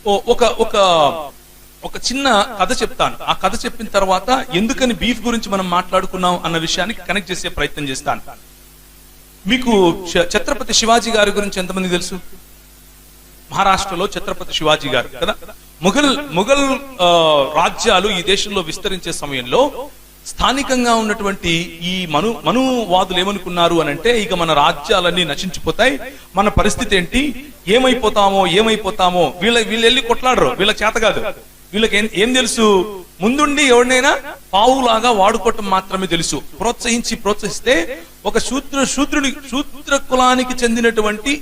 ఒక ఒక ఒక చిన్న కథ చెప్తాను. ఆ కథ చెప్పిన తర్వాత ఎందుకని బీఫ్ గురించి మనం మాట్లాడుకున్నాం అన్న విషయానికి కనెక్ట్ చేసే ప్రయత్నం చేస్తాను. మీకు ఛత్రపతి శివాజీ గారి గురించి ఎంతమంది తెలుసు? మహారాష్ట్రలో ఛత్రపతి శివాజీ గారు కదా. ముఘల్ రాజ్యాలు ఈ దేశంలో విస్తరించే సమయంలో స్థానికంగా ఉన్నటువంటి ఈ మనువాదులు ఏమనుకున్నారు అని అంటే, ఇక మన రాజ్యాలన్నీ నశించిపోతాయి, మన పరిస్థితి ఏంటి, ఏమైపోతామో వీళ్ళు వెళ్ళి కొట్లాడరు, వీళ్ళకి చేత కాదు. వీళ్ళకి ఏం తెలుసు? ముందుండి ఎవరినైనా పావులాగా వాడుకోవటం మాత్రమే తెలుసు. ప్రోత్సహిస్తే ఒక శూద్ర కులానికి చెందినటువంటి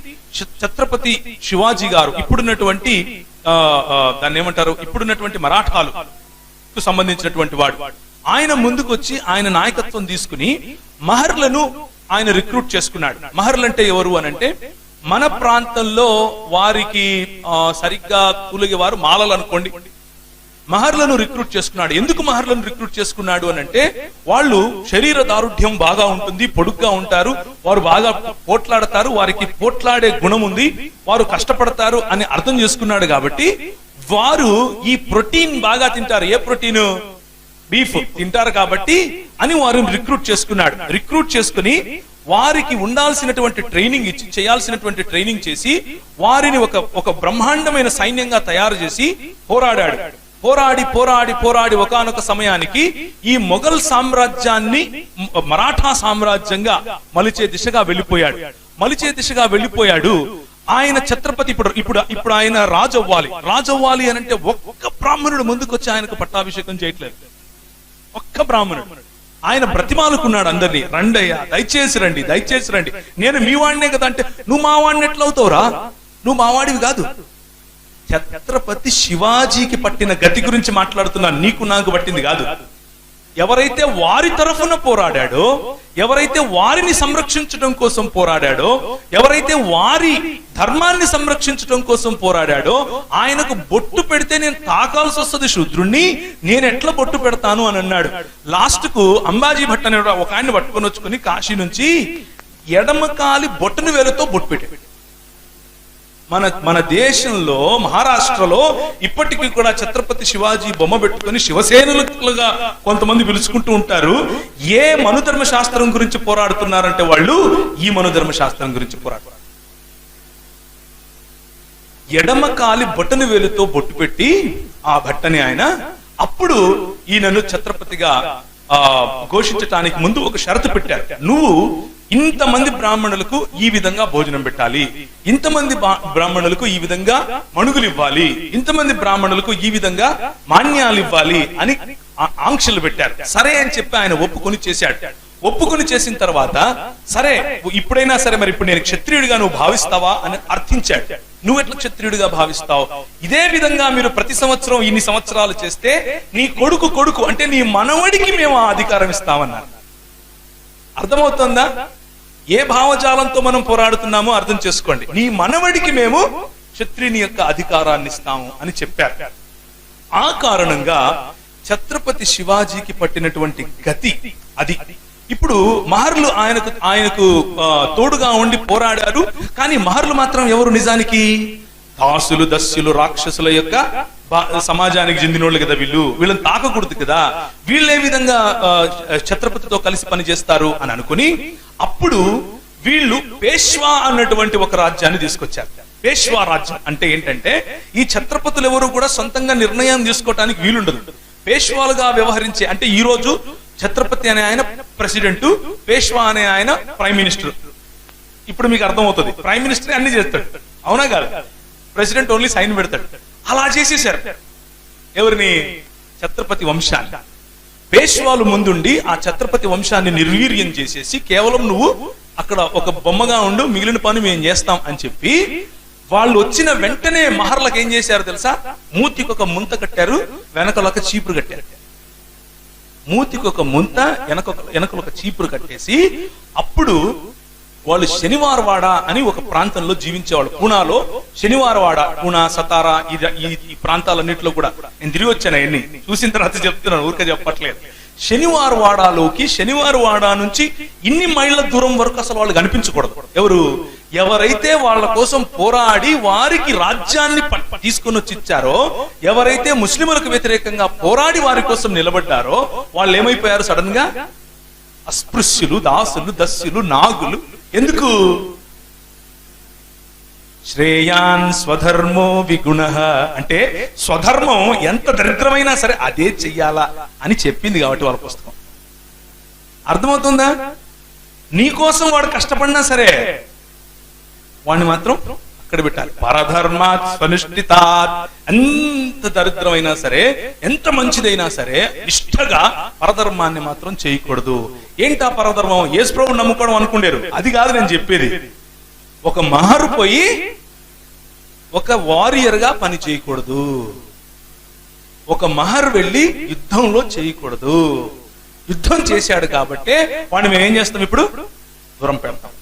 ఛత్రపతి శివాజీ గారు, ఇప్పుడున్నటువంటి దాన్ని ఏమంటారు, ఇప్పుడున్నటువంటి మరాఠాలకు సంబంధించినటువంటి వాడు, ఆయన ముందుకొచ్చి ఆయన నాయకత్వం తీసుకుని మహర్లను ఆయన రిక్రూట్ చేసుకున్నాడు. మహర్లు అంటే ఎవరు అని అంటే, మన ప్రాంతంలో వారికి సరిగ్గా కూలిగే వారు మాలలు అనుకోండి. మహర్లను రిక్రూట్ చేసుకున్నాడు. ఎందుకు మహర్లను రిక్రూట్ చేసుకున్నాడు అని అంటే, వాళ్ళు శరీర దారుఢ్యం బాగా ఉంటుంది, పొడుగ్గా ఉంటారు, వారు బాగా పోట్లాడతారు, వారికి పోట్లాడే గుణం ఉంది, వారు కష్టపడతారు అని అర్థం చేసుకున్నాడు. కాబట్టి వారు ఈ ప్రోటీన్ బాగా తింటారు. ఏ ప్రోటీన్? బీఫ్ తింటారు కాబట్టి అని వారు రిక్రూట్ చేసుకున్నాడు. రిక్రూట్ చేసుకుని వారికి ఉండాల్సినటువంటి ట్రైనింగ్ ఇచ్చి, చేయాల్సినటువంటి ట్రైనింగ్ చేసి, వారిని ఒక బ్రహ్మాండమైన సైన్యంగా తయారు చేసి పోరాడాడు. పోరాడి ఒకానొక సమయానికి ఈ మొఘల్ సామ్రాజ్యాన్ని మరాఠా సామ్రాజ్యంగా మలిచే దిశగా వెళ్ళిపోయాడు. ఆయన ఛత్రపతి ఇప్పుడు ఆయన రాజు అవ్వాలి అని అంటే ఒక్క బ్రాహ్మణుడు ముందుకొచ్చి ఆయనకు పట్టాభిషేకం చేయట్లేదు. ఒక్క బ్రాహ్మణుడు. ఆయన బ్రతిమాలుకున్నాడు అందరినీ, రండయ్యా, దయచేసి రండి, నేను మీ వాడినే కదా అంటే, నువ్వు మా వాడిని ఎట్లవుతావురా, నువ్వు మా వాడివి కాదు. ఛత్రపతి శివాజీకి పట్టిన గతి గురించి మాట్లాడుతున్నాను, నీకు నాకు పట్టింది కాదు. ఎవరైతే వారి తరఫున పోరాడాడో, ఎవరైతే వారిని సంరక్షించడం కోసం పోరాడాడో, ఎవరైతే వారి ధర్మాన్ని సంరక్షించడం కోసం పోరాడాడో, ఆయనకు బొట్టు పెడితే నేను తాకాల్సి వస్తుంది శూద్రుణ్ణి, నేను ఎట్లా బొట్టు పెడతాను అని అన్నాడు. లాస్ట్ కు అంబాజీ భట్ అనే ఒక ఆయన పట్టుకొని వచ్చుకుని కాశీ నుంచి ఎడమకాలి బొట్టును వేలతో బొట్టు పెట్టాడు. మన దేశంలో మహారాష్ట్రలో ఇప్పటికీ కూడా ఛత్రపతి శివాజీ బొమ్మ పెట్టుకుని శివసేనులుగా కొంతమంది పిలుచుకుంటూ ఉంటారు. ఏ మనుధర్మ శాస్త్రం గురించి పోరాడుతున్నారంటే వాళ్ళు ఈ మనుధర్మ శాస్త్రం గురించి పోరాడుతున్నారు. ఎడమకాలి బొట్టను వేలుతో బొట్టు పెట్టి ఆ భట్టని ఆయన అప్పుడు ఈయనను ఛత్రపతిగా ఘోషించటానికి ముందు ఒక షరతు పెట్టారు. నువ్వు ఇంతమంది బ్రాహ్మణులకు ఈ విధంగా భోజనం పెట్టాలి, ఇంతమంది బ్రాహ్మణులకు ఈ విధంగా మణుగులు ఇవ్వాలి, ఇంతమంది బ్రాహ్మణులకు ఈ విధంగా మాన్యాలు ఇవ్వాలి అని ఆంక్షలు పెట్టారు. సరే అని చెప్పి ఆయన ఒప్పుకొని చేశాడు. ఒప్పుకొని చేసిన తర్వాత సరే ఇప్పుడైనా సరే, మరి ఇప్పుడు నేను క్షత్రియుడిగా నువ్వు భావిస్తావా అని అర్థించాడు. నువ్వు ఎట్లా క్షత్రియుడిగా భావిస్తావు? ఇదే విధంగా మీరు ప్రతి సంవత్సరం ఇన్ని సంవత్సరాలు చేస్తే నీ కొడుకు అంటే నీ మనవడికి మేము ఆ అధికారం ఇస్తామన్నారు. అర్థమవుతుందా? ఏ భావజాలంతో మనం పోరాడుతున్నామో అర్థం చేసుకోండి. నీ మనవడికి మేము క్షత్రియుని యొక్క అధికారాన్ని ఇస్తాము అని చెప్పారు. ఆ కారణంగా ఛత్రపతి శివాజీకి పట్టినటువంటి గతి అది. ఇప్పుడు మహర్లు ఆయనకు తోడుగా ఉండి పోరాడారు. కానీ మహర్లు మాత్రం ఎవరు? నిజానికి దాసులు, దస్యులు, రాక్షసుల యొక్క సమాజానికి చెందినోళ్ళు కదా. వీళ్ళని తాకకూడదు కదా. వీళ్ళు ఏ విధంగా ఛత్రపతితో కలిసి పనిచేస్తారు అని అనుకుని అప్పుడు వీళ్ళు పేష్వా అన్నటువంటి ఒక రాజ్యాన్ని తీసుకొచ్చారు. పేష్వా రాజ్యం అంటే ఏంటంటే, ఈ ఛత్రపతులు ఎవరు కూడా సొంతంగా నిర్ణయం తీసుకోవటానికి వీలుండదు. పేష్వాలుగా వ్యవహరించే, అంటే ఈ రోజు ఛత్రపతి అనే ఆయన ప్రెసిడెంట్, పేష్వా అనే ఆయన ప్రైమ్ మినిస్టర్. ఇప్పుడు మీకు అర్థమవుతుంది, ప్రైమ్ మినిస్టర్ అన్ని చేస్తాడు, అవునా కాదు? ప్రెసిడెంట్ ఓన్లీ సైన్ పెడతాడు. అలా చేసేసారు ఎవరిని? ఛత్రపతి వంశాన్ని. పేష్వాలు ముందుండి ఆ ఛత్రపతి వంశాన్ని నిర్వీర్యం చేసేసి కేవలం నువ్వు అక్కడ ఒక బొమ్మగా ఉండు, మిగిలిన పని మేము చేస్తాం అని చెప్పి వాళ్ళు వచ్చిన వెంటనే మహర్లకు ఏం చేశారు తెలుసా? మూతికి ఒక ముంత కట్టారు, వెనకలొక చీపురు కట్టారు. మూతికి ఒక ముంత, వెనకలొక చీపురు కట్టేసి అప్పుడు వాళ్ళు శనివారవాడ అని ఒక ప్రాంతంలో జీవించేవాళ్ళు. పూనాలో శనివారవాడ, పూనా, సతారా, ఈ ప్రాంతాలన్నింటిలో కూడా నేను తిరిగి వచ్చాను. అవన్నీ చూసిన తర్వాత చెప్తున్నాను, ఊరికే చెప్పట్లేదు. శనివారవాడలోకి, శనివారవాడ నుంచి ఇన్ని మైళ్ళ దూరం వరకు అసలు వాళ్ళు కనిపించకూడదు. ఎవరు? ఎవరైతే వాళ్ళ కోసం పోరాడి వారికి రాజ్యాన్ని తీసుకుని వచ్చి ఇచ్చారో, ఎవరైతే ముస్లింలకు వ్యతిరేకంగా పోరాడి వారి కోసం నిలబడ్డారో వాళ్ళు ఏమైపోయారు? సడన్ గా అస్పృశ్యులు, దాసులు, దస్యులు, నాగులు. ఎందుకు? శ్రేయాన్ స్వధర్మో విగుణః అంటే స్వధర్మం ఎంత దరిద్రమైనా సరే అదే చెయ్యాలా అని చెప్పింది కాబట్టి వాళ్ళ పుస్తకం. అర్థమవుతుందా? నీకోసం వాడు కష్టపడినా సరే వాడిని మాత్రం అక్కడ పెట్టాలి. పరధర్మాత్ స్వనిష్ఠితాత్. ఎంత దరిద్రమైనా సరే, ఎంత మంచిదైనా సరే నిష్ఠగా పరధర్మాన్ని మాత్రం చేయకూడదు. ఏంటా పరధర్మం? యేసు ప్రభువుని నమ్ముకోవడం అనుకుంటారు. అది కాదు నేను చెప్పేది. ఒక మహరు పోయి ఒక వారియర్ గా పని చేయకూడదు. ఒక మహర్ వెళ్ళి యుద్ధంలో చేయకూడదు. యుద్ధం చేశాడు కాబట్టి వాడిని మేము ఏం చేస్తాం? ఇప్పుడు దూరం పెడతాం.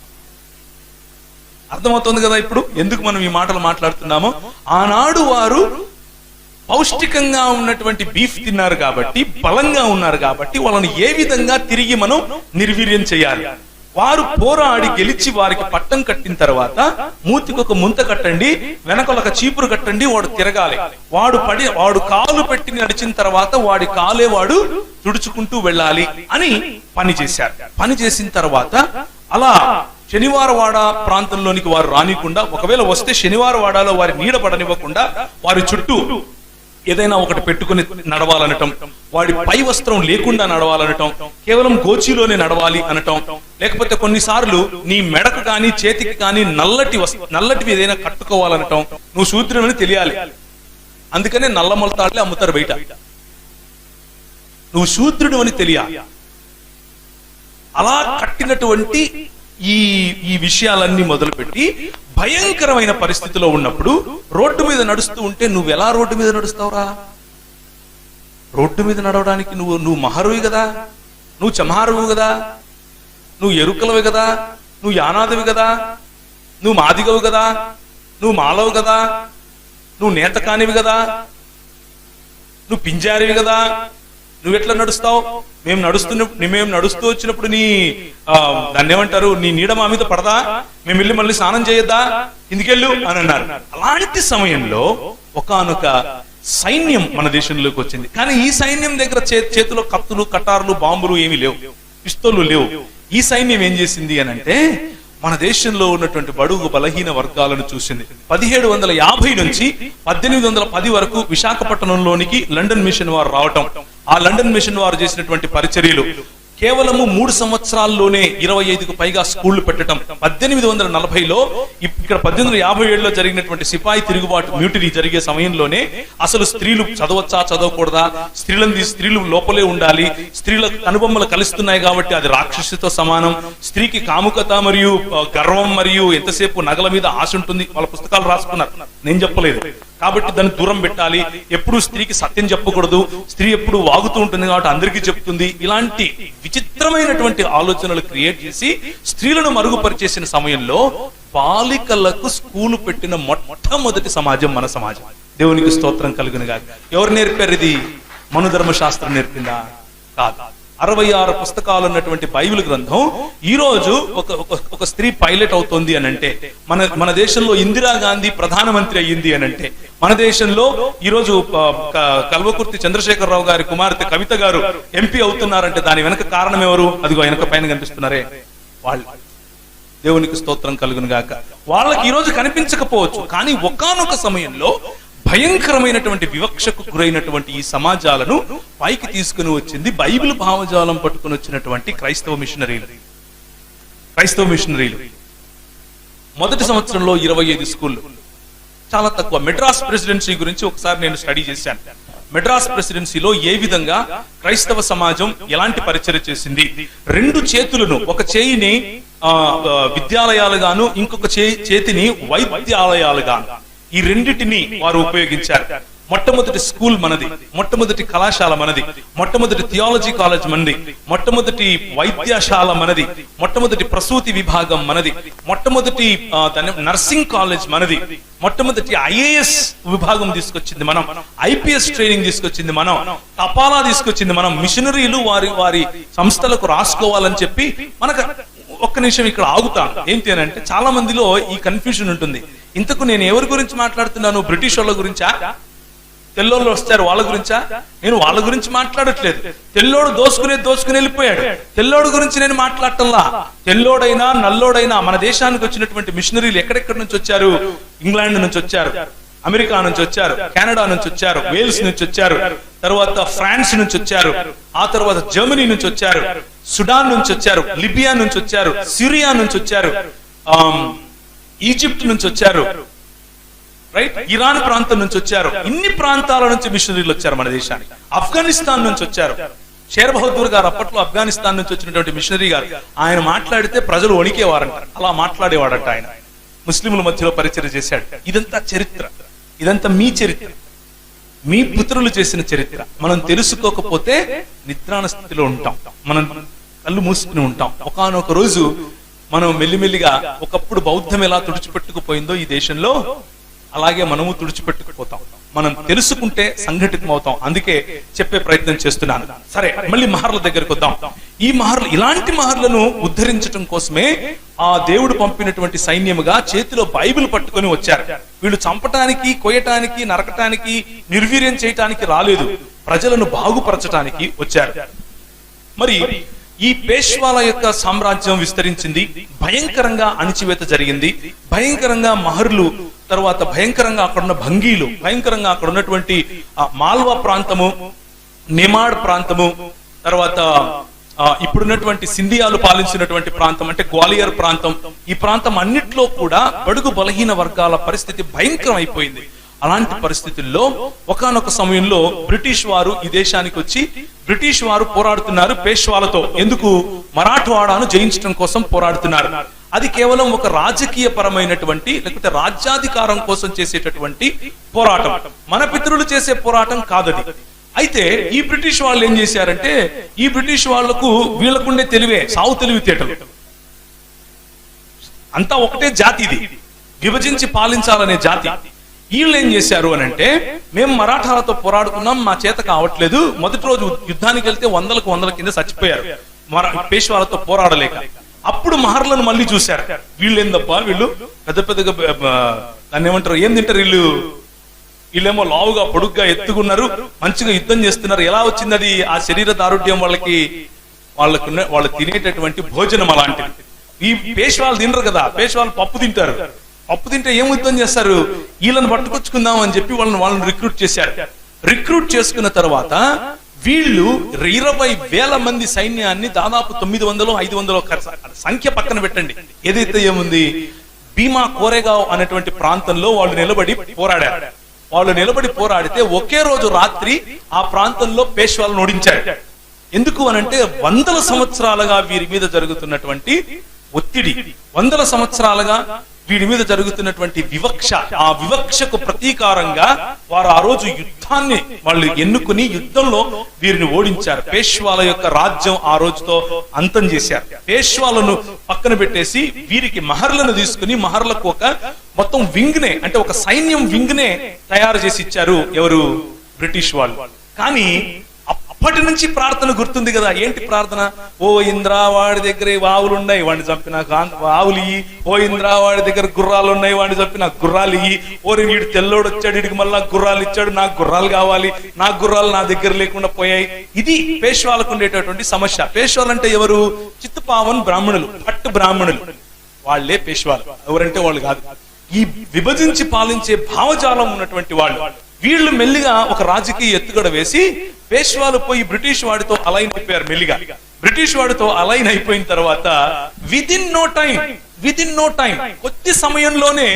అర్థమవుతుంది కదా ఇప్పుడు ఎందుకు మనం ఈ మాటలు మాట్లాడుతున్నామో? ఆనాడు వారు పౌష్టికంగా ఉన్నటువంటి బీఫ్ తిన్నారు కాబట్టి, బలంగా ఉన్నారు కాబట్టి వాళ్ళని ఏ విధంగా తిరిగి మనం నిర్వీర్యం చేయాలి? వారు పోరాడి గెలిచి వారికి పట్టం కట్టిన తర్వాత మూతికి ఒక ముంత కట్టండి, వెనకొక చీపురు కట్టండి, వాడు తిరగాలి. వాడు కాలు పెట్టి నడిచిన తర్వాత వాడి కాలే వాడు తుడుచుకుంటూ వెళ్ళాలి అని పని చేశారు. పని చేసిన తర్వాత అలా శనివారవాడ ప్రాంతంలోనికి వారు రానికుండా, ఒకవేళ వస్తే శనివారవాడలో వారి నీడ పడనివ్వకుండా వారి చుట్టూ ఏదైనా ఒకటి పెట్టుకుని నడవాలనటం, వాడి పై వస్త్రం లేకుండా నడవాలనటం, కేవలం గోచిలోనే నడవాలి అనటం, లేకపోతే కొన్నిసార్లు నీ మెడకు కానీ చేతికి కానీ నల్లటివి ఏదైనా కట్టుకోవాలనటం. నువ్వు శూద్రుడని తెలియాలి, అందుకనే నల్ల మొలతాడులే అమ్ముతారు బయట. నువ్వు శూద్రుడు అని తెలియాలి. అలా కట్టినటువంటి ఈ విషయాలన్నీ మొదలుపెట్టి భయంకరమైన పరిస్థితిలో ఉన్నప్పుడు రోడ్డు మీద నడుస్తూ ఉంటే నువ్వు ఎలా రోడ్డు మీద నడుస్తావురా? రోడ్డు మీద నడవడానికి నువ్వు మహరువి కదా, నువ్వు చమహారువు కదా, నువ్వు ఎరుకలవి కదా, నువ్వు యానాదివి కదా, నువ్వు మాదిగవు కదా, నువ్వు మాలవు కదా, నువ్వు నేత కానివి కదా, నువ్వు పింజారివి కదా. నువ్వెట్లా నడుస్తావు? మేము నడుస్తూ వచ్చినప్పుడు దాన్ని ఏమంటారు, నీ నీడ మా మీద పడదా? మేము వెళ్ళి మళ్ళీ స్నానం చేయొద్దా? ఇందుకెళ్ళు అని అన్నారు. అలాంటి సమయంలో ఒకానొక సైన్యం మన దేశంలోకి వచ్చింది. కానీ ఈ సైన్యం దగ్గర చేతిలో కత్తులు, కటార్లు, బాంబులు ఏమీ లేవు, పిస్తోళ్లు లేవు. ఈ సైన్యం ఏం చేసింది అని అంటే మన దేశంలో ఉన్నటువంటి బడుగు బలహీన వర్గాలను చూసింది. 1750 నుంచి 1810 వరకు విశాఖపట్నంలోనికి లండన్ మిషన్ వారు రావటం, ఆ లండన్ మిషన్ వారు చేసినటువంటి పరిచర్యలు, కేవలము 3 సంవత్సరాల్లోనే 25కు పైగా స్కూళ్లు పెట్టడం. 1840లో ఇక్కడ 1857లో జరిగినటువంటి సిపాయి తిరుగుబాటు మ్యూటినీ జరిగే సమయంలోనే అసలు స్త్రీలు చదవచ్చా చదవకూడదా, స్త్రీలు లోపలే ఉండాలి, స్త్రీల కనుబొమ్మలు కలుస్తున్నాయి కాబట్టి అది రాక్షసితో సమానం, స్త్రీకి కాముకత మరియు గర్వం మరియు ఎంతసేపు నగల మీద ఆశ ఉంటుంది, వాళ్ళ పుస్తకాలు రాసుకున్నారు, నేను చెప్పలేదు. కాబట్టి దాన్ని దూరం పెట్టాలి, ఎప్పుడు స్త్రీకి సత్యం చెప్పకూడదు, స్త్రీ ఎప్పుడు వాగుతూ ఉంటుంది కాబట్టి అందరికీ చెప్తుంది. ఇలాంటి విచిత్రమైనటువంటి ఆలోచనలు క్రియేట్ చేసి స్త్రీలను మరుగుపరిచేసిన సమయంలో బాలికలకు స్కూలు పెట్టిన మొట్టమొదటి సమాజం మన సమాజం. దేవునికి స్తోత్రం కలుగునుగా. ఎవరు నేర్పారు ఇది? మనుధర్మశాస్త్రం నేర్పిందా? కాదు. 66 పుస్తకాలు ఉన్నటువంటి బైబిల్ గ్రంథం ఈ రోజు ఒక స్త్రీ పైలట్ అవుతోంది అని అంటే, మన దేశంలో ఇందిరాగాంధీ ప్రధానమంత్రి అయ్యింది అని అంటే, మన దేశంలో ఈ రోజు కల్వకుర్తి చంద్రశేఖరరావు గారి కుమార్తె కవిత గారు ఎంపీ అవుతున్నారంటే దాని వెనక కారణం ఎవరు? అదిగో వెనక పైన కనిపిస్తున్నారే వాళ్ళు. దేవునికి స్తోత్రం కలుగును గాక. వాళ్ళకి ఈ రోజు కనిపించకపోవచ్చు, కానీ ఒకానొక సమయంలో భయంకరమైనటువంటి వివక్షకు గురైనటువంటి ఈ సమాజాలను పైకి తీసుకుని వచ్చింది బైబిల్ భావజాలం పట్టుకుని వచ్చినటువంటి క్రైస్తవ మిషనరీలు. మొదటి సంవత్సరంలో 25 స్కూళ్ళు, చాలా తక్కువ. మెడ్రాస్ ప్రెసిడెన్సీ గురించి ఒకసారి నేను స్టడీ చేశాను. మెడ్రాస్ ప్రెసిడెన్సీలో ఏ విధంగా క్రైస్తవ సమాజం ఎలాంటి పరిచర్య చేసింది. 2 చేతులను, ఒక చేయిని విద్యాలయాలుగాను, ఇంకొక చేతిని వైద్యాలయాలుగాను, ఈ రెండిటిని వారు ఉపయోగించారు. మొట్టమొదటి స్కూల్ మనది, మొట్టమొదటి కళాశాల మనది, మొట్టమొదటి థియాలజీ కాలేజ్ మనది, మొట్టమొదటి వైద్యశాల మనది, మొట్టమొదటి ప్రసూతి విభాగం మనది, మొట్టమొదటి నర్సింగ్ కాలేజ్ మనది, మొట్టమొదటి IAS విభాగం తీసుకొచ్చింది మనం, IPS ట్రైనింగ్ తీసుకొచ్చింది మనం, తపాలా తీసుకొచ్చింది మనం. మిషనరీలు వారి సంస్థలకు రాసుకోవాలని చెప్పి మనకు ఒక ఒక్క నిమిషం ఇక్కడ ఆగుతాను. ఏంటి అని అంటే చాలా మందిలో ఈ కన్ఫ్యూజన్ ఉంటుంది. ఇంతకు నేను ఎవరి గురించి మాట్లాడుతున్నాను? బ్రిటిష్ వాళ్ళ గురించా? తెల్లోళ్ళు వస్తారు వాళ్ళ గురించా? నేను వాళ్ళ గురించి మాట్లాడట్లేదు. తెల్లోడు దోసుకుని వెళ్ళిపోయాడు. తెల్లోడు గురించి నేను మాట్లాడటంలా. తెల్లోడైనా నల్లోడైనా మన దేశానికి వచ్చినటువంటి మిషనరీలు ఎక్కడెక్కడి నుంచి వచ్చారు? ఇంగ్లాండ్ నుంచి వచ్చారు, అమెరికా నుంచి వచ్చారు, కెనడా నుంచి వచ్చారు, వేల్స్ నుంచి వచ్చారు, తర్వాత ఫ్రాన్స్ నుంచి వచ్చారు, ఆ తర్వాత జర్మనీ నుంచి వచ్చారు, సుడాన్ నుంచి వచ్చారు, లిబియా నుంచి వచ్చారు, సిరియా నుంచి వచ్చారు, ఈజిప్ట్ నుంచి వచ్చారు, రైట్, ఇరాన్ ప్రాంతం నుంచి వచ్చారు. ఇన్ని ప్రాంతాల నుంచి మిషనరీలు వచ్చారు మన దేశానికి. ఆఫ్ఘనిస్తాన్ నుంచి వచ్చారు. షేర్ బహదూర్ గారు అప్పట్లో ఆఫ్ఘనిస్తాన్ నుంచి వచ్చినటువంటి మిషనరీ గారు. ఆయన మాట్లాడితే ప్రజలు వణికేవారంట. అలా మాట్లాడేవాడంట ఆయన. ముస్లింల మధ్యలో పరిచయం చేశాడు. ఇదంతా చరిత్ర, ఇదంతా మీ చరిత్ర, మీ పుత్రులు చేసిన చరిత్ర. మనం తెలుసుకోకపోతే నిద్రాణ స్థితిలో ఉంటాం, మనం కళ్ళు మూసుకుని ఉంటాం. ఒకానొక రోజు మనం మెల్లిమెల్లిగా, ఒకప్పుడు బౌద్ధం ఎలా తుడిచిపెట్టుకుపోయిందో ఈ దేశంలో, అలాగే మనము తుడిచిపెట్టుకుపోతాం. మనం తెలుసుకుంటే సంఘటితం అవుతాం. అందుకే చెప్పే ప్రయత్నం చేస్తున్నాను. సరే, మళ్ళీ మహర్ల దగ్గరికి వద్దాం. ఈ మహర్లు, ఇలాంటి మహర్లను ఉద్ధరించడం కోసమే ఆ దేవుడు పంపినటువంటి సైన్యముగా చేతిలో బైబిల్ పట్టుకొని వచ్చారు. వీళ్ళు చంపటానికి, కొయ్యటానికి, నరకటానికి, నిర్వీర్యం చేయటానికి రాలేదు. ప్రజలను బాగుపరచటానికి వచ్చారు. మరి ఈ పేష్వాల యొక్క సామ్రాజ్యం విస్తరించింది. భయంకరంగా అణిచివేత జరిగింది. భయంకరంగా మహర్లు, తర్వాత భయంకరంగా అక్కడున్న భంగీలు, భయంకరంగా అక్కడ ఉన్నటువంటి మాల్వా ప్రాంతము, నిమాడ్ ప్రాంతము, తర్వాత ఇప్పుడున్నటువంటి సింధియాలు పాలించినటువంటి ప్రాంతం అంటే గ్వాలియర్ ప్రాంతం, ఈ ప్రాంతం అన్నిట్లో కూడా బడుగు బలహీన వర్గాల పరిస్థితి భయంకరం అయిపోయింది. అలాంటి పరిస్థితుల్లో ఒకానొక సమయంలో బ్రిటిష్ వారు ఈ దేశానికి వచ్చి బ్రిటిష్ వారు పోరాడుతున్నారు పేష్వాలతో. ఎందుకు? మరాఠవాడాను జయించడం కోసం పోరాడుతున్నారు. అది కేవలం ఒక రాజకీయ పరమైనటువంటి, లేకపోతే రాజ్యాధికారం కోసం చేసేటటువంటి పోరాటం. మన పితరులు చేసే పోరాటం కాదది. అయితే ఈ బ్రిటిష్ వాళ్ళు ఏం చేశారంటే, ఈ బ్రిటిష్ వాళ్లకు వీళ్ళకుండే తెలివే, సావు తెలివితేటలు. అంతా ఒకటే జాతి, ఇది విభజించి పాలించాలనే జాతి. వీళ్ళు ఏం చేశారు అని అంటే, మేము మరాఠాలతో పోరాడుకున్నాం, మా చేత కావట్లేదు. మొదటి రోజు యుద్ధానికి వెళ్తే వందల కింద చచ్చిపోయారు పేష్వాలతో పోరాడలేక. అప్పుడు మహర్లను మళ్ళీ చూశారు. వీళ్ళు ఏందబ్బా, వీళ్ళు పెద్ద పెద్దగా దాన్ని ఏమంటారు, ఏం తింటారు వీళ్ళేమో లావుగా పొడుగ్గా ఎత్తుకున్నారు, మంచిగా యుద్ధం చేస్తున్నారు. ఎలా వచ్చింది అది? ఆ శరీర దారుఢ్యం వాళ్ళు తినేటటువంటి భోజనం అలాంటిది. ఈ పేష్వాలు తినరు కదా, పేష్వాలు పప్పు తింటారు. పప్పు తింటే ఏం యుద్ధం చేస్తారు? వీళ్ళని పట్టుకొచ్చుకుందాం అని చెప్పి వాళ్ళని రిక్రూట్ చేశారు. రిక్రూట్ చేసుకున్న తర్వాత వీళ్ళు 20,000 మంది సైన్యాన్ని, దాదాపు 900-500 సంఖ్య పక్కన పెట్టండి, ఏదైతే ఏముంది, భీమా కోరేగావ్ అనేటువంటి ప్రాంతంలో వాళ్ళు నిలబడి పోరాడారు. వాళ్ళు నిలబడి పోరాడితే ఒకే రోజు రాత్రి ఆ ప్రాంతంలో పేష్వాలను ఓడించారు. ఎందుకు అనంటే, 100 సంవత్సరాలుగా వీరి మీద జరుగుతున్నటువంటి ఒత్తిడి, 100 సంవత్సరాలుగా వీడి మీద జరుగుతున్నటువంటి వివక్ష, ఆ వివక్షకు ప్రతీకారంగా వారు ఆ రోజు యుద్ధాన్ని వాళ్ళు ఎన్నుకుని యుద్ధంలో వీరిని ఓడించారు. పేష్వాల యొక్క రాజ్యం ఆ రోజుతో అంతం చేశారు. పేష్వాలను పక్కన పెట్టేసి వీరికి మహర్లను తీసుకుని, మహర్లకు ఒక మొత్తం వింగ్ నే, అంటే ఒక సైన్యం వింగ్ నే తయారు చేసి ఇచ్చారు. ఎవరు? బ్రిటిష్ వాళ్ళు. కానీ అప్పటి నుంచి ప్రార్థన గుర్తుంది కదా. ఏంటి ప్రార్థన? ఓ ఇంద్రా, వాడి దగ్గర ఆవులు ఉన్నాయి, వాడిని చంపి నాకు ఆవులు ఇయ్యి. ఓ ఇంద్రా, వాడి దగ్గర గుర్రాలు ఉన్నాయి, వాడిని చంపి నాకు గుర్రాలు ఇయ్యి. ఓరి వీడు తెల్లోడు వచ్చాడు, వీడికి మళ్ళా గుర్రాలు ఇచ్చాడు, నాకు గుర్రాలు కావాలి, నా గుర్రాలు నా దగ్గర లేకుండా పోయాయి. ఇది పేష్వాలకు ఉండేటటువంటి సమస్య. పేష్వాలు అంటే ఎవరు? చిత్తపావన్ బ్రాహ్మణులు, పట్టు బ్రాహ్మణులు, వాళ్లే పేష్వాలు. ఎవరంటే వాళ్ళు కాదు, ఈ విభజించి పాలించే భావజాలం ఉన్నటువంటి వాళ్ళు. వీళ్ళు మెల్లిగా ఒక రాజకీయ ఎత్తుగడ వేసి పేష్వాలు పోయి బ్రిటిష్ వాడితో అలైన్ అయిపోయారు. మెల్లిగా బ్రిటిష్ వాడితో అలైన్ అయిపోయిన తర్వాత విదిన్ నో టైం కొద్ది సమయంలోనే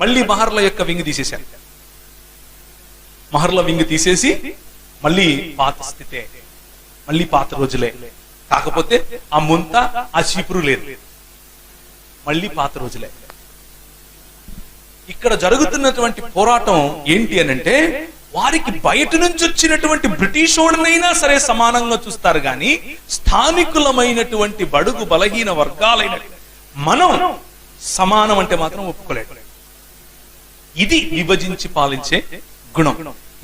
మళ్ళీ మహర్ల యొక్క వింగ్ తీసేశారు. మహర్ల వింగ్ తీసేసి మళ్ళీ పాత స్థితే, మళ్ళీ పాత రోజులే. కాకపోతే ఆ ముంత, ఆ చీపురు లేదు, మళ్ళీ పాత రోజులే. ఇక్కడ జరుగుతున్నటువంటి పోరాటం ఏంటి అనంటే, వారికి బయట నుంచి వచ్చినటువంటి బ్రిటిష్ వాడినైనా సరే సమానంగా చూస్తారు, గాని స్థానికులమైనటువంటి బడుగు బలహీన వర్గాలైన మనం సమానం అంటే మాత్రం ఒప్పుకోలేదు. ఇది విభజించి పాలించే గుణం.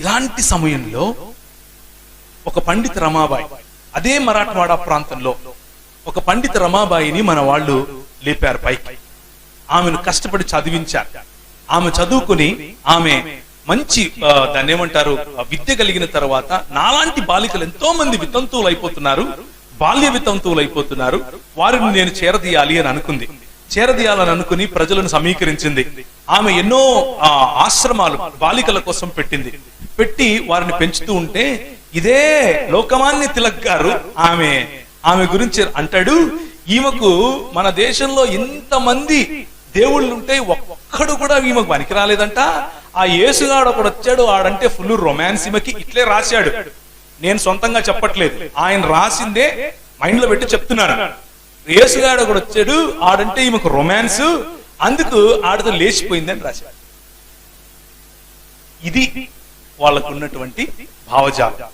ఇలాంటి సమయంలో ఒక పండిత రమాబాయి అదే మరాఠవాడ ప్రాంతంలో ఒక పండిత రమాబాయిని మన వాళ్ళు లేపారు పైకి. ఆమెను కష్టపడి చదివించారు. ఆమె చదువుకుని ఆమె మంచి దాన్ని ఏమంటారు విద్య కలిగిన తర్వాత నాలాంటి బాలికలు ఎంతో మంది వితంతువులు అయిపోతున్నారు, బాల్య వితంతువులు అయిపోతున్నారు, వారిని నేను చేరదీయాలి అని అనుకుంది. చేరదీయాలని అనుకుని ప్రజలను సమీకరించింది. ఆమె ఎన్నో ఆశ్రమాలు బాలికల కోసం పెట్టింది. పెట్టి వారిని పెంచుతూ ఉంటే ఇదే లోకమాన్య తిలక్ గారు ఆమె గురించి అంటాడు, ఈమెకు మన దేశంలో ఇంతమంది దేవుళ్ళుంటే ఒక్కడు కూడా ఈమెకు పనికి రాలేదంట. ఆ యేసుగాడు ఒకడు వచ్చాడు, ఆడంటే ఫుల్ రొమాన్స్. ఈమెకి ఇట్లే రాశాడు, నేను సొంతంగా చెప్పట్లేదు, ఆయన రాసిందే మైండ్ లో పెట్టి చెప్తున్నాను. యేసుగాడు ఒకడు వచ్చాడు, ఆడంటే ఈమెకు రొమాన్స్, అందుకు ఆడతో లేచిపోయిందని రాశాడు. ఇది వాళ్ళకు ఉన్నటువంటి భావజాలం.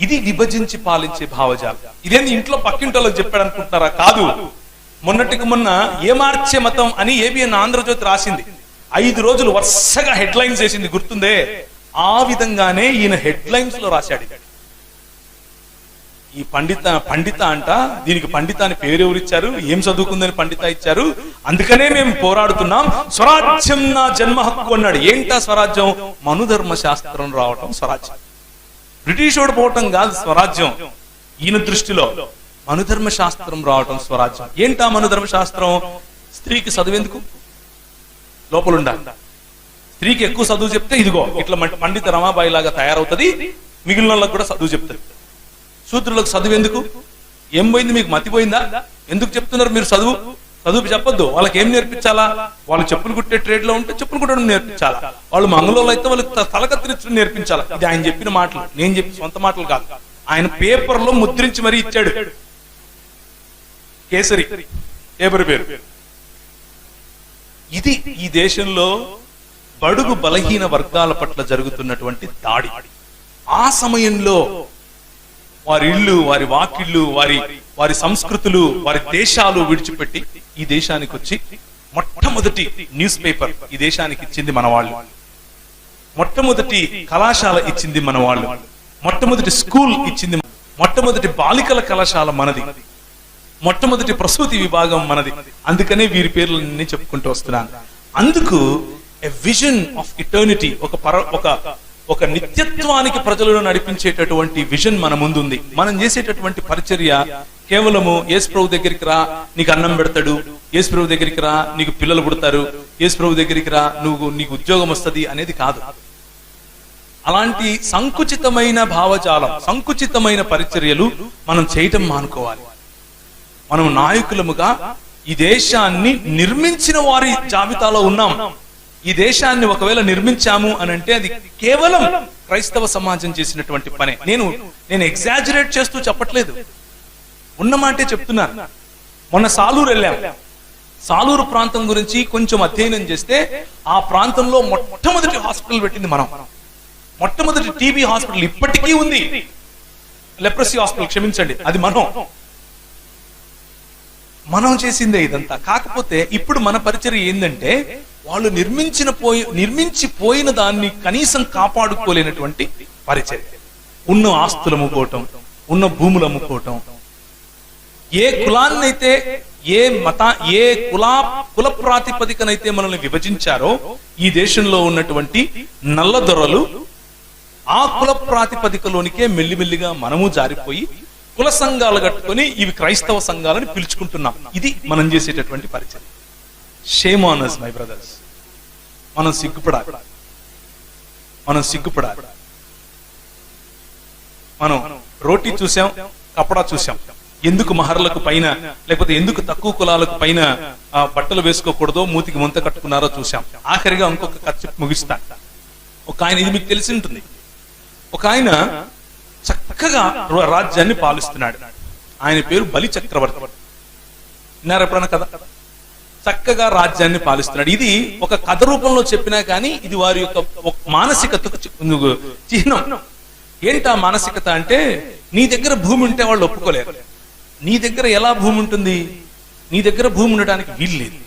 ఇది విభజించి పాలించే భావజాలం. ఇదేంది ఇంట్లో పక్కింటోళ్ళకి చెప్పాడు అనుకుంటున్నారా? కాదు. మొన్నటికి మొన్న ఏమార్చే మతం అని ఏబిఎన్ ఆంధ్రజ్యోతి రాసింది. 5 రోజులు వరుసగా హెడ్ లైన్స్ వేసింది, గుర్తుందే? ఆ విధంగానే ఈయన హెడ్ లైన్స్ లో రాశాడు. ఈ పండిత అంట, దీనికి పండిత అని పేరు ఎవరిచ్చారు? ఏం చదువుకుందని పండిత ఇచ్చారు? అందుకనే మేము పోరాడుతున్నాం. స్వరాజ్యం నా జన్మ హక్కు అన్నాడు. ఏంటా స్వరాజ్యం? మనుధర్మ శాస్త్రం రావటం స్వరాజ్యం. బ్రిటిష్ వాడు పోవటం కాదు స్వరాజ్యం. ఈయన దృష్టిలో మనుధర్మ శాస్త్రం రావటం స్వరాజ్యం. ఏంటా మనుధర్మ శాస్త్రం? స్త్రీకి చదువెందుకు? లోపల ఉండాలి. స్త్రీకి ఎక్కువ చదువు చెప్తే ఇదిగో ఇట్లా పండిత రమాబాయి లాగా తయారవుతుంది, మిగిలిన వాళ్ళకి కూడా చదువు చెప్తుంది. శూద్రులకు చదువు ఎందుకు? ఏం పోయింది? మీకు మతిపోయిందా? ఎందుకు చెప్తున్నారు మీరు చదువు? చదువు చెప్పొద్దు. వాళ్ళకి ఏం నేర్పించాలా? వాళ్ళు చెప్పులు కుట్టే ట్రేడ్ లో ఉంటే చెప్పులు కుట్టడం నేర్పించాలా? వాళ్ళు మంగళంలో అయితే వాళ్ళకి తలకత్తిరించడం నేర్పించాలా? ఇది ఆయన చెప్పిన మాటలు, నేను చెప్పిన సొంత మాటలు కాదు. ఆయన పేపర్ లో ముద్రించి మరీ ఇచ్చాడు. కేసరి పేపర్ పేరు. ఇది ఈ దేశంలో బడుగు బలహీన వర్గాల పట్ల జరుగుతున్నటువంటి దాడి. ఆ సమయంలో వారి ఇళ్ళు, వారి వాకిళ్ళు, వారి సంస్కృతులు, వారి దేశాలు విడిచిపెట్టి ఈ దేశానికి వచ్చి మొట్టమొదటి న్యూస్ పేపర్ ఈ దేశానికి ఇచ్చింది మన వాళ్ళు. మొట్టమొదటి కళాశాల ఇచ్చింది మన వాళ్ళు. మొట్టమొదటి స్కూల్ ఇచ్చింది, మొట్టమొదటి బాలికల కళాశాల మనది, మొట్టమొదటి ప్రసూతి విభాగం మనది. అందుకనే వీరి పేర్లన్నీ చెప్పుకుంటూ వస్తున్నాను. అందుకు ఎ విజన్ ఆఫ్ ఇటర్నిటీ, ఒక నిత్యత్వానికి ప్రజలను నడిపించేటటువంటి విజన్ మన ముందుంది. మనం చేసేటటువంటి పరిచర్య కేవలము యేసు ప్రభు దగ్గరికి రా నీకు అన్నం పెడతాడు, యేసు ప్రభు దగ్గరికి రా నీకు పిల్లలు పుడతారు, యేసు ప్రభు దగ్గరికి రా నీకు ఉద్యోగం వస్తుంది అనేది కాదు. అలాంటి సంకుచితమైన భావజాలం, సంకుచితమైన పరిచర్యలు మనం చేయటం మానుకోవాలి. మనం నాయకులముగా ఈ దేశాన్ని నిర్మించిన వారి జాబితాలో ఉన్నాం. ఈ దేశాన్ని ఒకవేళ నిర్మించాము అని అంటే అది కేవలం క్రైస్తవ సమాజం చేసినటువంటి పనే. నేను ఎగ్జాజరేట్ చేస్తూ చెప్పట్లేదు, ఉన్న మాటే చెప్తున్నాను. మొన్న సాలూరు వెళ్ళాం. సాలూరు ప్రాంతం గురించి కొంచెం అధ్యయనం చేస్తే ఆ ప్రాంతంలో మొట్టమొదటి హాస్పిటల్ పెట్టింది మనం. మొట్టమొదటి టీబీ హాస్పిటల్ ఇప్పటికీ ఉంది. లెప్రసీ హాస్పిటల్, క్షమించండి, అది మనం చేసిందే ఇదంతా. కాకపోతే ఇప్పుడు మన పరిచర్య ఏంటంటే వాళ్ళు నిర్మించిపోయిన దాన్ని కనీసం కాపాడుకోలేనటువంటి పరిచర్య. ఉన్న ఆస్తులు అమ్ముకోవటం, ఉన్న భూములు అమ్ముకోవటం. ఏ కులాన్నైతే ఏ కుల ప్రాతిపదికనైతే మనల్ని విభజించారో ఈ దేశంలో ఉన్నటువంటి నల్లదొరలు ఆ కుల ప్రాతిపదికలోనికే మెల్లిమెల్లిగా మనము జారిపోయి కుల సంఘాలు కట్టుకొని ఇవి క్రైస్తవ సంఘాలని పిలుచుకుంటున్నాం. ఇది మనం చేసేటటువంటి పరిచయం. Shame on us my brothers. మనం సిగ్గుపడాలి. మనం రోటీ చూసాం, కపడా చూసాం. ఎందుకు మహర్లకు పైన లేకపోతే ఎందుకు తక్కువ కులాలకు పైన బట్టలు వేసుకోకూడదో, మూతికి ముంత కట్టుకున్నారో చూసాం. ఆఖరిగా ఇంకొక ఖర్చు ముగిస్తా. ఒక ఆయన, ఇది మీకు తెలిసి ఉంటుంది, ఒక ఆయన చక్కగా రాజ్యాన్ని పాలిస్తున్నాడు. ఆయన పేరు బలి చక్రవర్తి. విన్నారు ఎప్పుడన్నా కథ? చక్కగా రాజ్యాన్ని పాలిస్తున్నాడు. ఇది ఒక కథ రూపంలో చెప్పినా కానీ ఇది వారి యొక్క మానసికతకు చిహ్నం. ఏంటా మానసికత అంటే, నీ దగ్గర భూమి ఉంటే వాళ్ళు ఒప్పుకోలేరు. నీ దగ్గర ఎలా భూమి ఉంటుంది? నీ దగ్గర భూమి ఉండడానికి వీలు లేదు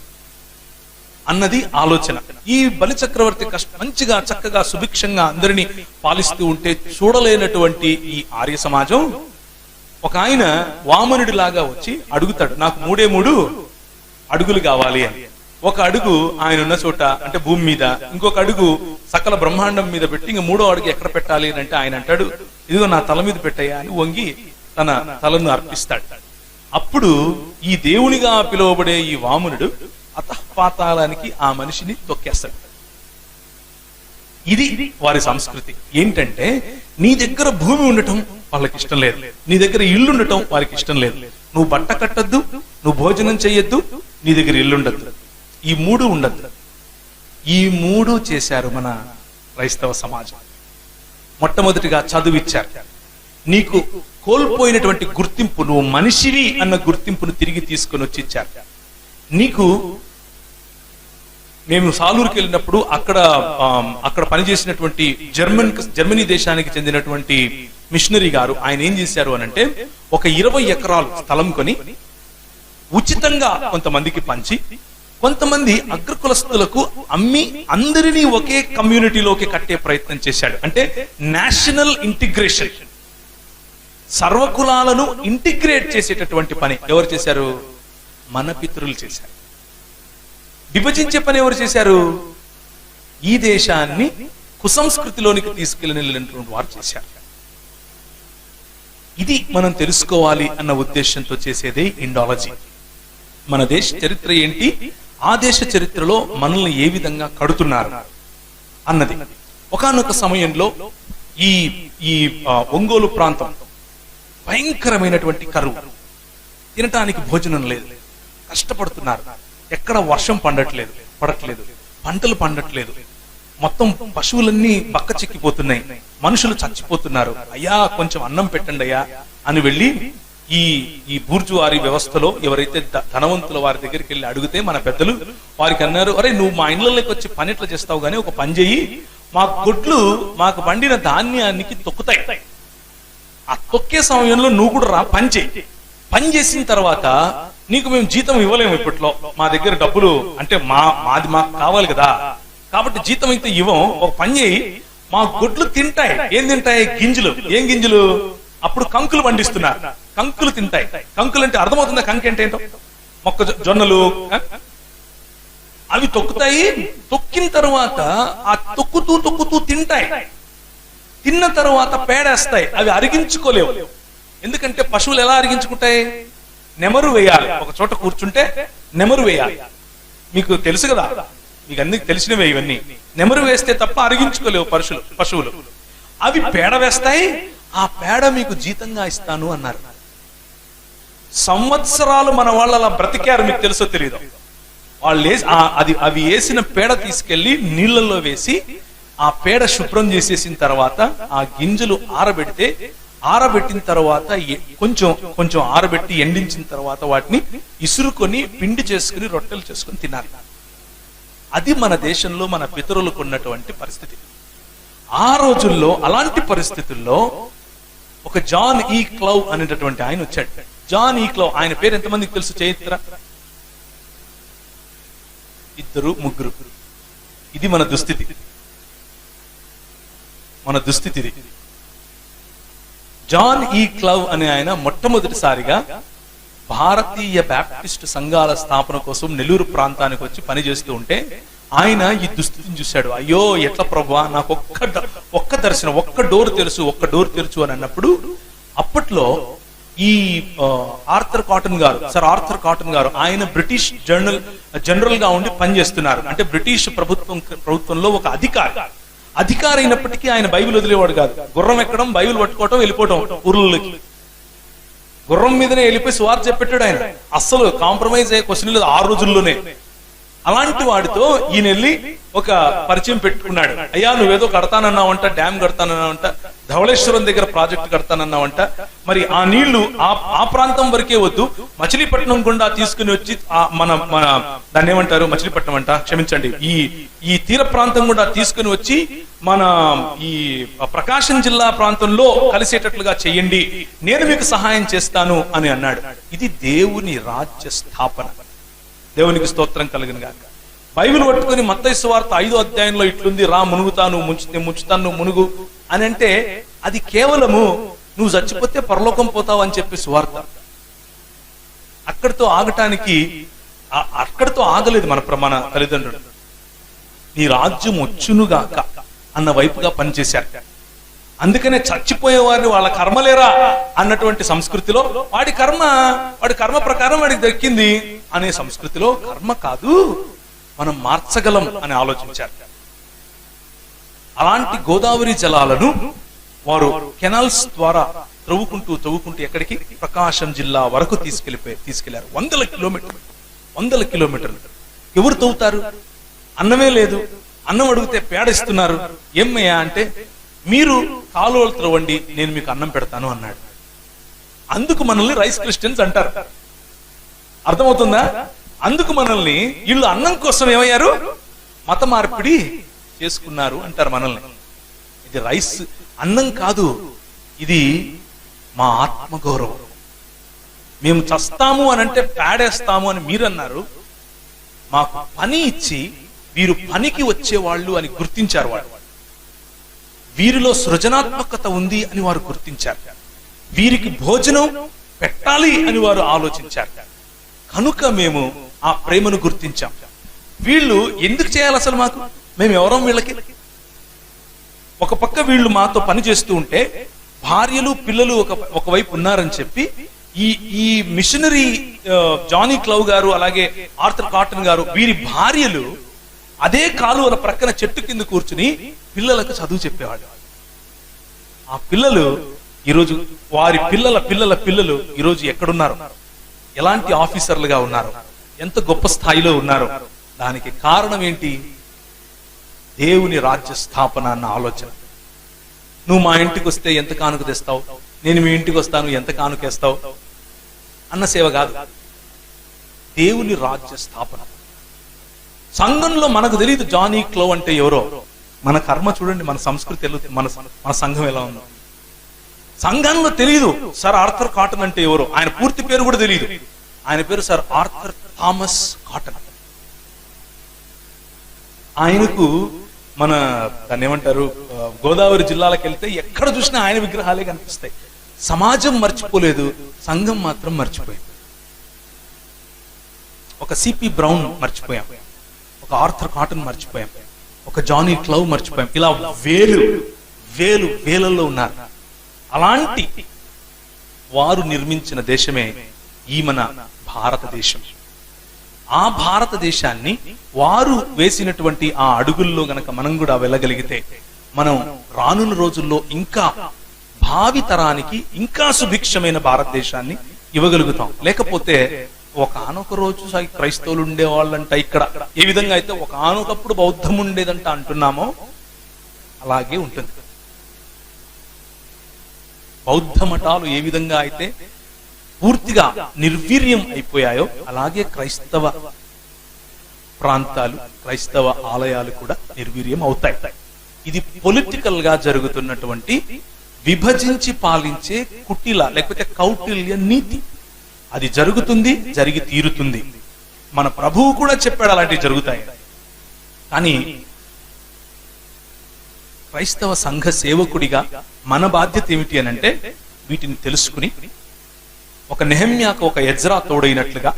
అన్నది ఆలోచన. ఈ బలి చక్రవర్తి మంచిగా చక్కగా సుభిక్షంగా అందరినీ పాలిస్తూ ఉంటే చూడలేనటువంటి ఈ ఆర్య సమాజం ఒక ఆయన వామనుడి లాగా వచ్చి అడుగుతాడు, నాకు 3 అడుగులు కావాలి అని. ఒక అడుగు ఆయన ఉన్న చోట అంటే భూమి మీద, ఇంకొక అడుగు సకల బ్రహ్మాండం మీద పెట్టి ఇంక 3వ అడుగు ఎక్కడ పెట్టాలి అని అంటే ఆయన అంటాడు, ఇదిగో నా తల మీద పెట్టయ్యా అని వంగి తన తలను అర్పిస్తాడు. అప్పుడు ఈ దేవునిగా పిలువబడే ఈ వామనుడు అతఃపాతాళానికి ఆ మనిషిని తొక్కేస్తాడు. ఇది వారి సంస్కృతి. ఏంటంటే నీ దగ్గర భూమి ఉండటం వాళ్ళకి ఇష్టం లేదు, నీ దగ్గర ఇల్లు ఉండటం వారికి ఇష్టం లేదు. నువ్వు బట్ట కట్టద్దు, నువ్వు భోజనం చెయ్యొద్దు, నీ దగ్గర ఇల్లు ఉండద్దు, ఈ 3 ఉండద్దు. ఈ 3 చేశారు మన క్రైస్తవ సమాజం. మొట్టమొదటిగా చదువిచ్చారు. నీకు కోల్పోయినటువంటి గుర్తింపు, నువ్వు మనిషివి అన్న గుర్తింపును తిరిగి తీసుకొని వచ్చి ఇచ్చారు. నీకు మేము సాలూరుకి వెళ్ళినప్పుడు అక్కడ పనిచేసినటువంటి జర్మనీ దేశానికి చెందినటువంటి మిషనరీ గారు ఆయన ఏం చేశారు అనంటే, ఒక 20 ఎకరాలు స్థలం కొని ఉచితంగా కొంతమందికి పంచి, కొంతమంది అగ్రకులస్తులకు అమ్మి అందరినీ ఒకే కమ్యూనిటీలోకి కట్టే ప్రయత్నం చేశాడు. అంటే నేషనల్ ఇంటిగ్రేషన్, సర్వకులాలను ఇంటిగ్రేట్ చేసేటటువంటి పని ఎవరు చేశారు? మన పితరులు చేశారు. విభజించే పని ఎవరు చేశారు? ఈ దేశాన్ని కుసంస్కృతిలోనికి తీసుకెళ్ళినటువంటి వారు చేశారు. ఇది మనం తెలుసుకోవాలి అన్న ఉద్దేశంతో చేసేదే ఇండాలజీ. మన దేశ చరిత్ర ఏంటి, ఆ దేశ చరిత్రలో మనల్ని ఏ విధంగా కడుతున్నారు అన్నది. ఒకానొక సమయంలో ఈ ఒంగోలు ప్రాంతం భయంకరమైనటువంటి కరువు, తినటానికి భోజనం లేదు, కష్టపడుతున్నారు. ఎక్కడ వర్షం పడట్లేదు, పంటలు పండట్లేదు, మొత్తం పశువులన్నీ బక్క చిక్కిపోతున్నాయి, మనుషులు చచ్చిపోతున్నారు. అయ్యా కొంచెం అన్నం పెట్టండి అయ్యా అని వెళ్ళి ఈ బూర్జువారీ వ్యవస్థలో ఎవరైతే ధనవంతుల వారి దగ్గరికి వెళ్ళి అడిగితే మన పెద్దలు వారికి అన్నారు, అరే నువ్వు మా ఇండ్లలోకి వచ్చి పని ఎట్లా చేస్తావు గానీ ఒక పని చెయ్యి, మా గొడ్లు మాకు పండిన ధాన్యానికి తొక్కుతాయి, ఆ తొక్కే సమయంలో నువ్వు కూడా రా పని చేయి, పని చేసిన తర్వాత నీకు మేము జీతం ఇవ్వలేము, ఇప్పట్లో మా దగ్గర డబ్బులు అంటే మాది మాకు కావాలి కదా, కాబట్టి జీతం అయితే ఇవ్వం, ఒక పని చేయి, మా గొడ్లు తింటాయి. ఏం తింటాయి? గింజలు. ఏం గింజలు? అప్పుడు కంకులు పండిస్తున్నారు, కంకులు తింటాయి. కంకులు అంటే అర్థమవుతుందా? కంకి అంటే ఏంటో? మొక్కజొన్నలు అవి తొక్కుతాయి. తొక్కిన తర్వాత ఆ తొక్కుతూ తింటాయి. తిన్న తర్వాత పేడేస్తాయి, అవి అరిగించుకోలేవు. ఎందుకంటే పశువులు ఎలా అరిగించుకుంటాయి? నెమరు వేయాలి, ఒక చోట కూర్చుంటే నెమరు వేయాలి. మీకు తెలుసు కదా, మీకు అన్ని తెలిసినవే ఇవన్నీ. నెమరు వేస్తే తప్ప అరిగించుకోలేవు పశువులు. అవి పేడ వేస్తాయి, ఆ పేడ మీకు జీతంగా ఇస్తాను అన్నారు. సంవత్సరాలు మన వాళ్ళు అలా బ్రతికారు. మీకు తెలుసో తెలియదు, వాళ్ళు అవి వేసిన పేడ తీసుకెళ్లి నీళ్లలో వేసి ఆ పేడ శుభ్రం చేసేసిన తర్వాత ఆ గింజలు ఆరబెట్టిన తర్వాత కొంచెం ఆరబెట్టి ఎండించిన తర్వాత వాటిని ఇసురుకొని పిండి చేసుకుని రొట్టెలు చేసుకుని తినాలి. అది మన దేశంలో మన పితరులకు ఉన్నటువంటి పరిస్థితి. ఆ రోజుల్లో అలాంటి పరిస్థితుల్లో ఒక జాన్ ఈ క్లౌ అనేటటువంటి ఆయన వచ్చాడు. జాన్ ఈ క్లౌ, ఆయన పేరు ఎంతమందికి తెలుసు? చరిత్ర 2, 3. ఇది మన దుస్థితి. జాన్ ఈ క్లౌ అనే ఆయన మొట్టమొదటిసారిగా భారతీయ బ్యాప్టిస్ట్ సంఘాల స్థాపన కోసం నెల్లూరు ప్రాంతానికి వచ్చి పనిచేస్తూ ఉంటే ఆయన ఈ దుస్థితిని చూశాడు. అయ్యో ఎట్లా ప్రభువా, నాకు ఒక్క దర్శనం, ఒక్క డోర్ తెరుచు అని అన్నప్పుడు, అప్పట్లో ఈ ఆర్థర్ కాటన్ గారు ఆయన బ్రిటిష్ జనరల్ గా ఉండి పనిచేస్తున్నారు. అంటే బ్రిటిష్ ప్రభుత్వంలో ఒక అధికారి అయినప్పటికీ ఆయన బైబిల్ వదిలేవాడు కాదు. గుర్రం ఎక్కడం, బైబిల్ పట్టుకోవటం, వెళ్ళిపోవటం ఊర్లలోకి. గుర్రం మీదనే వెళ్ళిపోయి సువార్త చెప్పెట్టాడు ఆయన. అస్సలు కాంప్రమైజ్ అయ్యే క్వశ్చన్ లేదు ఆ రోజుల్లోనే. అలాంటి వాడితో ఈయన వెళ్ళి ఒక పరిచయం పెట్టుకున్నాడు. అయ్యా నువ్వేదో కడతానన్నావంట, డ్యామ్ కడతానన్నావంట, ధవళేశ్వరం దగ్గర ప్రాజెక్ట్ కడతానన్నావంట, మరి ఆ నీళ్లు ఆ ప్రాంతం వరకే వద్దు, మచిలీపట్నం గుండా తీసుకుని వచ్చి మన దాన్ని ఏమంటారు, మచిలీపట్నం అంట, క్షమించండి, ఈ తీర ప్రాంతం గుండా తీసుకుని వచ్చి మన ఈ ప్రకాశం జిల్లా ప్రాంతంలో కలిసేటట్లుగా చెయ్యండి, నేను మీకు సహాయం చేస్తాను అని అన్నాడు. ఇది దేవుని రాజ్య స్థాపన. దేవునికి స్తోత్రం కలుగును గాక. బైబిల్ పట్టుకుని మత్తయి సువార్త 5వ అధ్యాయంలో ఇట్లుంది, రా మునుగుతాను, ముంచుతాను మునుగు అని అంటే, అది కేవలము నువ్వు చచ్చిపోతే పరలోకం పోతావు అని చెప్పి సువార్త. అక్కడితో ఆగలేదు మన తల్లిదండ్రులు. నీ రాజ్యం వచ్చునుగాక అన్న వైపుగా పనిచేశారు. అందుకనే చచ్చిపోయే వారిని వాళ్ళ కర్మలేరా అన్నటువంటి సంస్కృతిలో వాడి కర్మ ప్రకారం వాడికి దక్కింది అనే సంస్కృతిలో కర్మ కాదు, మనం మార్చగలం అని ఆలోచించారు. అలాంటి గోదావరి జలాలను వారు కెనాల్స్ ద్వారా త్రవ్వుకుంటూ ఎక్కడికి, ప్రకాశం జిల్లా వరకు తీసుకెళ్లారు. 100 కిలోమీటర్లు. ఎవరు తవ్వుతారు? అన్నమే లేదు. అన్నం అడిగితే పేడిస్తున్నారు. ఏమయ్యా అంటే, మీరు కాలువలు త్రవ్వండి, నేను మీకు అన్నం పెడతాను అన్నాడు. అందుకు మనల్ని రైస్ క్రిస్టియన్స్ అంటారు. అర్థమవుతుందా? అందుకు మనల్ని వీళ్ళు అన్నం కోసం ఏమయ్యారు, మత మార్పిడి చేసుకున్నారు అంటారు మనల్ని. ఇది రైస్ అన్నం కాదు, ఇది మా ఆత్మగౌరవం. మేము చస్తాము అని అంటే పేడేస్తాము అని మీరు అన్నారు. మాకు పని ఇచ్చి వీరు పనికి వచ్చేవాళ్ళు అని గుర్తించారు. వీరిలో సృజనాత్మకత ఉంది అని వారు గుర్తించారు. వీరికి భోజనం పెట్టాలి అని వారు ఆలోచించారు. కనుక మేము ఆ ప్రేమను గుర్తించాం. వీళ్ళు ఎందుకు చేయాలి అసలు మాకు? మేము ఎవరం వీళ్ళకి? ఒక పక్క వీళ్ళు మాతో పని చేస్తూ ఉంటే భార్యలు పిల్లలు ఒకవైపు ఉన్నారని చెప్పి ఈ మిషనరీ జానీ క్లవ్ గారు, అలాగే ఆర్థర్ కాటన్ గారు, వీరి భార్యలు అదే కాలువల ప్రక్కన చెట్టు కింద కూర్చుని పిల్లలకు చదువు చెప్పేవాడు. ఆ పిల్లలు ఈరోజు, వారి పిల్లలు ఈరోజు ఎక్కడున్నారు, ఎలాంటి ఆఫీసర్లుగా ఉన్నారు, ఎంత గొప్ప స్థాయిలో ఉన్నారు. దానికి కారణం ఏంటి? దేవుని రాజ్య స్థాపన అన్న ఆలోచన. నువ్వు మా ఇంటికి వస్తే ఎంత కానుక తెస్తావు, నేను మీ ఇంటికి వస్తాను ఎంత కానుకేస్తావు అన్న సేవ కాదు, దేవుని రాజ్య స్థాపన. సంఘంలో మనకు తెలియదు జానీ క్లవ్ అంటే ఎవరో. మన కర్మ చూడండి, మన సంస్కృతి మన సంఘం ఎలా ఉందో. సంఘంలో తెలియదు సర్ ఆర్థర్ కాటన్ అంటే ఎవరో. ఆయన పూర్తి పేరు కూడా తెలియదు. ఆయన పేరు సర్ ఆర్థర్ థామస్ కాటన్. ఆయనకు మన దాన్ని ఏమంటారు, గోదావరి జిల్లాలకు వెళ్తే ఎక్కడ చూసినా ఆయన విగ్రహాలే కనిపిస్తాయి. సమాజం మర్చిపోలేదు, సంఘం మాత్రం మర్చిపోయింది. ఒక సిపి బ్రౌన్ మర్చిపోయాం, ఒక ఆర్థర్ కాటన్ మర్చిపోయాం, ఒక జానీ క్లవ్ మర్చిపోయాం. ఇలా వేలలో ఉన్నారు. అలాంటి వారు నిర్మించిన దేశమే ఈ మన భారతదేశం. ఆ భారతదేశాన్ని వారు వేసినటువంటి ఆ అడుగుల్లో గనక మనం కూడా వెళ్ళగలిగితే మనం రానున్న రోజుల్లో ఇంకా భావి తరానికి ఇంకా సుభిక్షమైన భారతదేశాన్ని ఇవ్వగలుగుతాం. లేకపోతే ఒకనొక రోజు క్రైస్తవులు ఉండేవాళ్ళంట ఇక్కడ, ఏ విధంగా అయితే ఒకనొకప్పుడు బౌద్ధం ఉండేదంట అంటున్నామో అలాగే ఉంటుంది. బౌద్ధ మఠాలు ఏ విధంగా అయితే పూర్తిగా నిర్వీర్యం అయిపోయాయో అలాగే క్రైస్తవ ప్రాంతాలు, క్రైస్తవ ఆలయాలు కూడా నిర్వీర్యం అవుతాయి. ఇది పొలిటికల్ గా జరుగుతున్నటువంటి విభజించి పాలించే కుటిల లేకపోతే కౌటిల్య నీతి. అది జరుగుతుంది, జరిగి తీరుతుంది. మన ప్రభువు కూడా చెప్పాడు అలాంటివి జరుగుతాయి. కానీ క్రైస్తవ సంఘ సేవకుడిగా మన బాధ్యత ఏమిటి అని అంటే, వీటిని తెలుసుకుని ఒక నెహెమ్యాకు ఒక ఎజ్రా తోడైనట్లుగా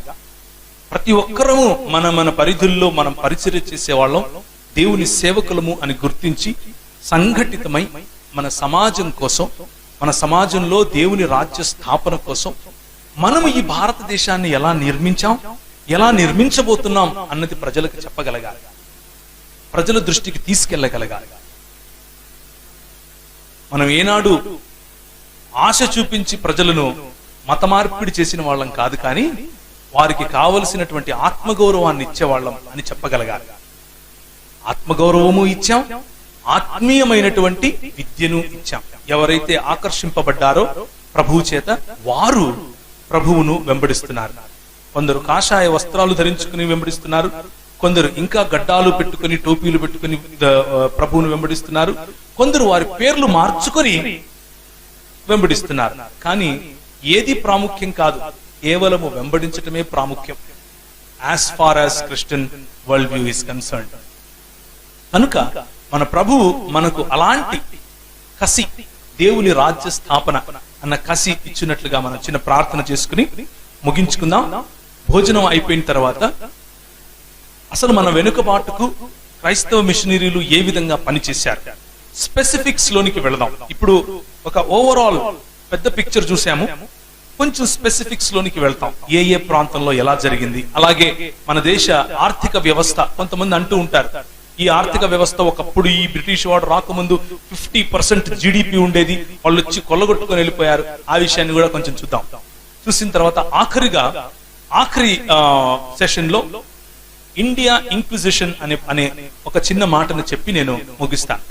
ప్రతి ఒక్కరము మన పరిధుల్లో మనం పరిచర్య చేసేవాళ్ళం, దేవుని సేవకులము అని గుర్తించి సంఘటితమై మన సమాజం కోసం, మన సమాజంలో దేవుని రాజ్య స్థాపన కోసం మనము ఈ భారతదేశాన్ని ఎలా నిర్మించాం, ఎలా నిర్మించబోతున్నాం అన్నది ప్రజలకు చెప్పగలగాలి, ప్రజల దృష్టికి తీసుకెళ్లగలగాలి. మనం ఏనాడు ఆశ చూపించి ప్రజలను మత మార్పిడి చేసిన వాళ్ళం కాదు, కానీ వారికి కావలసినటువంటి ఆత్మగౌరవాన్ని ఇచ్చేవాళ్ళం అని చెప్పగలగాలి. ఆత్మగౌరవము ఇచ్చాం, ఆత్మీయమైనటువంటి విద్యను ఇచ్చాం. ఎవరైతే ఆకర్షింపబడ్డారో ప్రభువు చేత వారు ప్రభువును వెంబడిస్తున్నారు. కొందరు కాషాయ వస్త్రాలు ధరించుకుని వెంబడిస్తున్నారు, కొందరు ఇంకా గడ్డాలు పెట్టుకుని టోపీలు పెట్టుకుని ప్రభువును వెంబడిస్తున్నారు, కొందరు వారి పేర్లు మార్చుకొని వెంబడిస్తున్నారు. కానీ ఏది ప్రాముఖ్యం కాదు, కేవలము వెంబడించటమే ప్రాముఖ్యం as far as Christian world view is concerned. కనుక మన ప్రభువు మనకు అలాంటి కసి, దేవుని రాజ్య స్థాపన, అన్న కసి ఇచ్చినట్లుగా మనం చిన్న ప్రార్థన చేసుకుని ముగించుకుందాం. భోజనం అయిపోయిన తర్వాత అసలు మన వెనుకబాటుకు క్రైస్తవ మిషనరీలు ఏ విధంగా పనిచేశారు, స్పెసిఫిక్స్ లోనికి వెళదాం. ఇప్పుడు ఒక ఓవరాల్ పెద్ద పిక్చర్ చూసాము, కొంచెం స్పెసిఫిక్స్ లోనికి వెళ్తాం. ఏ ఏ ప్రాంతంలో ఎలా జరిగింది, అలాగే మన దేశ ఆర్థిక వ్యవస్థ. కొంతమంది అంటూ ఉంటారు, ఈ ఆర్థిక వ్యవస్థ ఒకప్పుడు ఈ బ్రిటిష్ వాడు రాకముందు 50% జీడిపి ఉండేది, వాళ్ళు వచ్చి కొల్లగొట్టుకొని వెళ్ళిపోయారు. ఆ విషయాన్ని కూడా కొంచెం చూద్దాం. చూసిన తర్వాత ఆఖరి సెషన్ లో ఇండియా ఇంక్విజిషన్ అనే ఒక చిన్న మాటను చెప్పి నేను ముగిస్తాను.